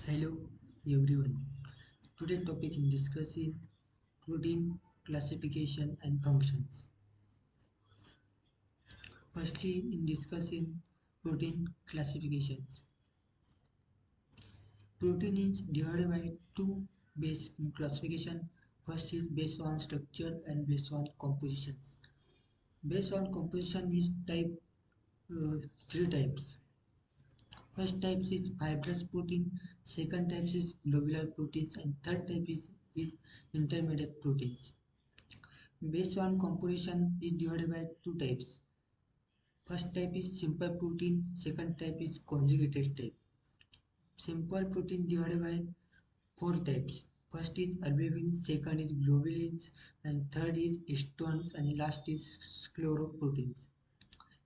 Hello everyone. Today topic in discussing protein classification and functions. Firstly, in discussing protein classifications. Protein is divided by two base classification. First is based on structure and based on compositions. Based on composition is three types. First type is fibrous protein, second type is globular proteins, and third type is intermediate proteins. Based on composition is divided by two types. First type is simple protein, second type is conjugated type. Simple protein divided by four types. First is albumin, second is globulins, and third is histones, and last is scleroproteins.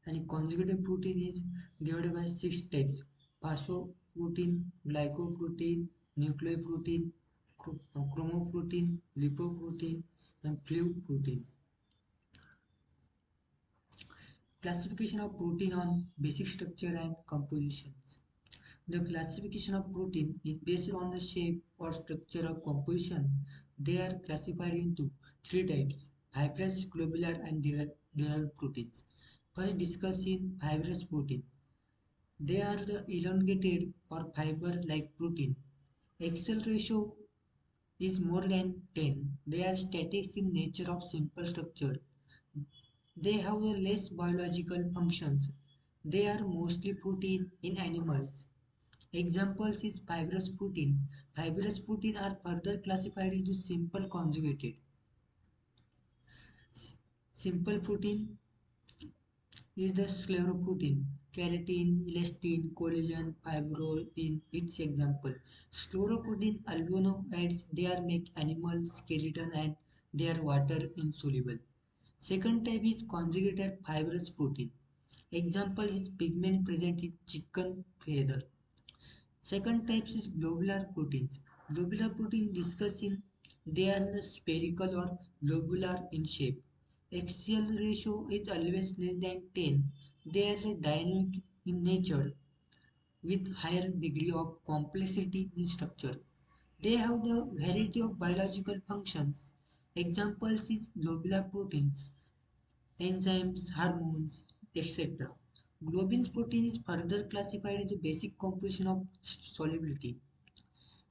And conjugated protein is divided by six types: phosphoprotein, glycoprotein, nucleoprotein, chromoprotein, lipoprotein, and fluprotein. Classification of protein on basic structure and compositions. The classification of protein is based on the shape or structure of composition. They are classified into three types: fibrous, globular, and derived proteins. First, discussing fibrous protein. They are the elongated or fiber-like protein. Axial ratio is more than 10. They are static in nature of simple structure. They have a less biological functions. They are mostly protein in animals. Examples is fibrous protein. Fibrous protein are further classified into simple conjugated. Simple protein is the scleroprotein. Keratin, elastin, collagen, fibrin, its example. Scleroprotein albuminoids, they are make animal skeleton and they are water insoluble. Second type is conjugated fibrous protein. Example is pigment present in chicken feather. Second type is globular proteins. Globular protein discussing they are spherical or globular in shape. Axial ratio is always less than 10. They are dynamic in nature with higher degree of complexity in structure. They have the variety of biological functions. Examples is globular proteins, enzymes, hormones, etc. Globin protein is further classified into basic composition of solubility.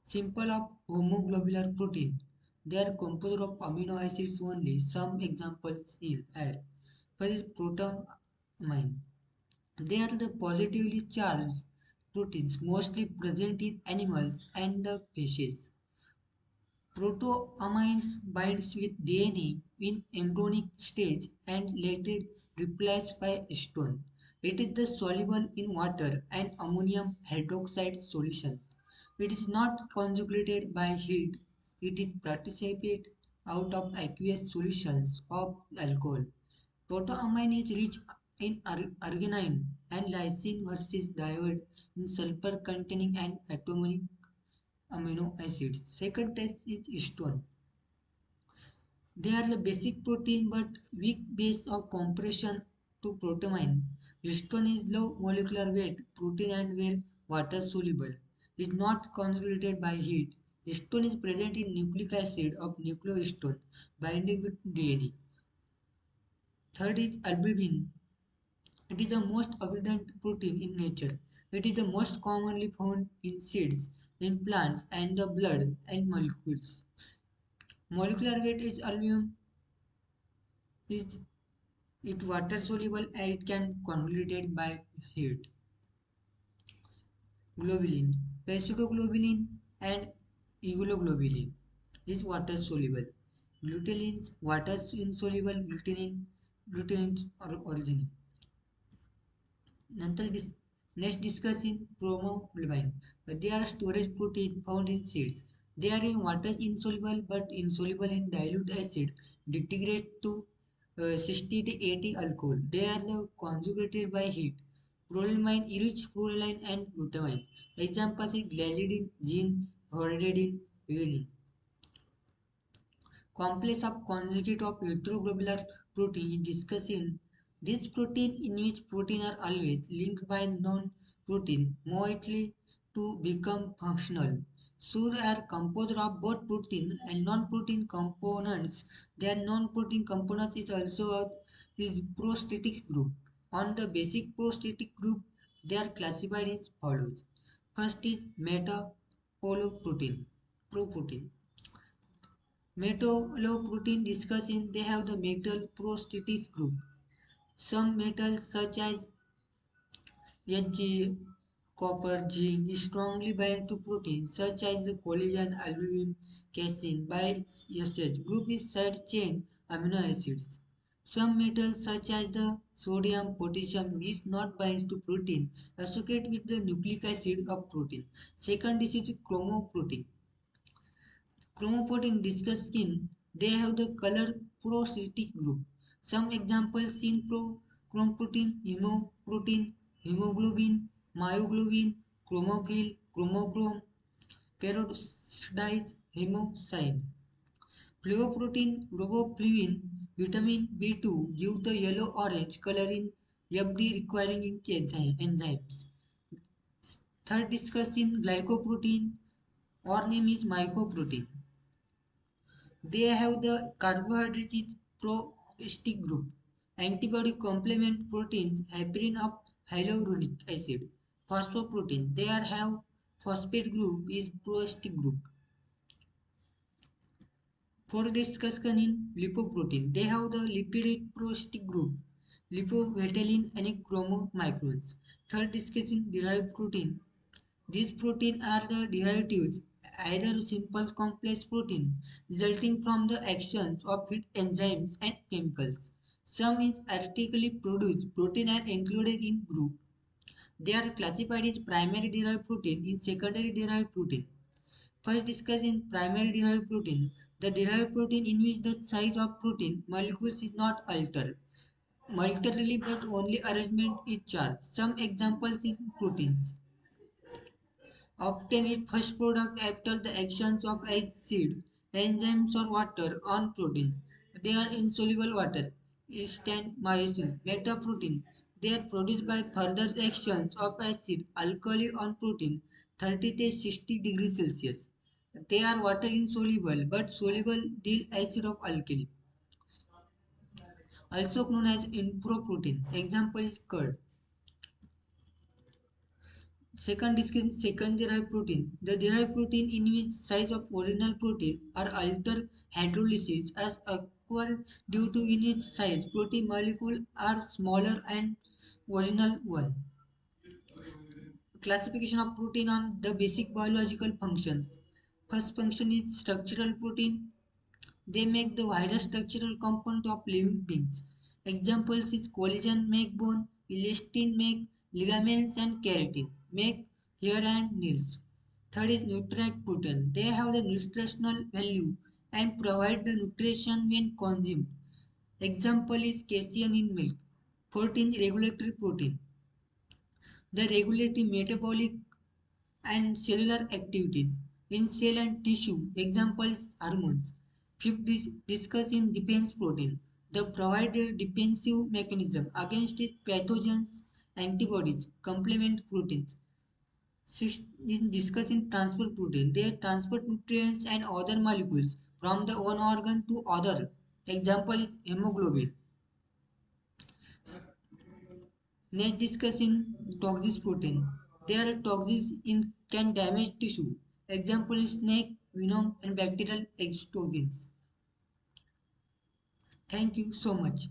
Simple of homoglobular protein. They are composed of amino acids only. Some examples are first is protamine. They are the positively charged proteins mostly present in animals and the fishes. Protoamines binds with DNA in embryonic stage and later replaced by histone. It is the soluble in water and ammonium hydroxide solution. It is not conjugated by heat. It is precipitate out of aqueous solutions of alcohol. Protoamine is rich in arginine and lysine versus diode in sulfur containing and atomic amino acids. Second type is histone. They are the basic protein but weak base of compression to protamine. Histone is low molecular weight protein and where water soluble. Is not conjugated by heat. Histone is present in nucleic acid of nucleohistone binding with DNA. Third is albumin. It is the most abundant protein in nature. It is the most commonly found in seeds, in plants, and the blood and molecules. Molecular weight is albumin is it water soluble and it can conjugated by heat. Globulin, pseudoglobulin and immunoglobulin is water soluble. Glutenins water insoluble glutenin origin. नंतर next discussing promoglobin. They are storage protein found in seeds. They are in water insoluble but insoluble in dilute acid. Degrade to 60 to 80 alcohol. They are conjugated by heat. Proline, rich proline and glutamine. Examples is gliadin, gene, horderin, urine. Complex of conjugate of heteroglobular protein is discussing these protein in which protein are always linked by non-protein. Mostly to become functional. So they are composed of both protein and non-protein components. Their non-protein components is also is prosthetic group. On the basic prosthetic group, they are classified as follows. First is metalloprotein, proprotein. Metalloprotein discussing they have the metal prosthetic group. Some metals such as Hg, copper, zinc is strongly bound to proteins such as the collagen, albumin, casein by SH. Group is side chain amino acids. Some metals such as the sodium, potassium is not binds to protein associated with the nucleic acid of protein. Second this is chromoprotein. Chromoprotein discussed skin, they have the color prosthetic group. Some examples seen chromoprotein, hemoprotein, hemoglobin, myoglobin, chromophil, chromochrome, peroxidase, hemocyan. Pleoprotein, riboflavin, vitamin B2 give the yellow-orange color in FD requiring enzymes. Third discussing glycoprotein, or name is mycoprotein. They have the carbohydrate prosthetic group. Antibody complement proteins heparin of hyaluronic acid. Phosphoprotein. They are have phosphate group is prosthetic group. For discussion in lipoprotein, they have the lipid prosthetic group. Lipophyllin and chromomicrons. Third discussing derived protein. These proteins are the derivatives, either simple complex protein, resulting from the actions of enzymes and chemicals. Some is artificially produced protein are included in group. They are classified as primary derived protein in secondary derived protein. First discuss in primary derived protein. The derived protein in which the size of protein molecules is not altered molecularly but only arrangement is changed. Some examples in proteins obtain its first product after the actions of acid, enzymes or water on protein. They are insoluble water, instant myosin, metaprotein. They are produced by further actions of acid, alkali on protein 30 to 60 degrees Celsius. They are water insoluble but soluble dill acid of alkali, also known as inproprotein. Example is curd. Second discussion second derived protein. The derived protein in which size of original protein are altered hydrolysis as acquired due to in its size protein molecule are smaller and original one. Classification of protein on the basic biological functions. First function is structural protein. They make the virus structural component of living beings. Examples is collagen make bone, elastin make ligaments and keratin make hair and nails. Third is nutrient protein. They have the nutritional value and provide the nutrition when consumed. Example is casein in milk. 14 regulatory protein. The regulatory metabolic and cellular activities in cell and tissue. Example is hormones. Fifth, discuss in defense protein. The provide a defensive mechanism against pathogens, antibodies, complement proteins. Sixth, in discuss in transport protein. They transport nutrients and other molecules from the one organ to other. Example is hemoglobin. Next discuss in toxic protein. Their toxins in can damage tissue. Example is snake, venom and bacterial extoxins. Thank you so much.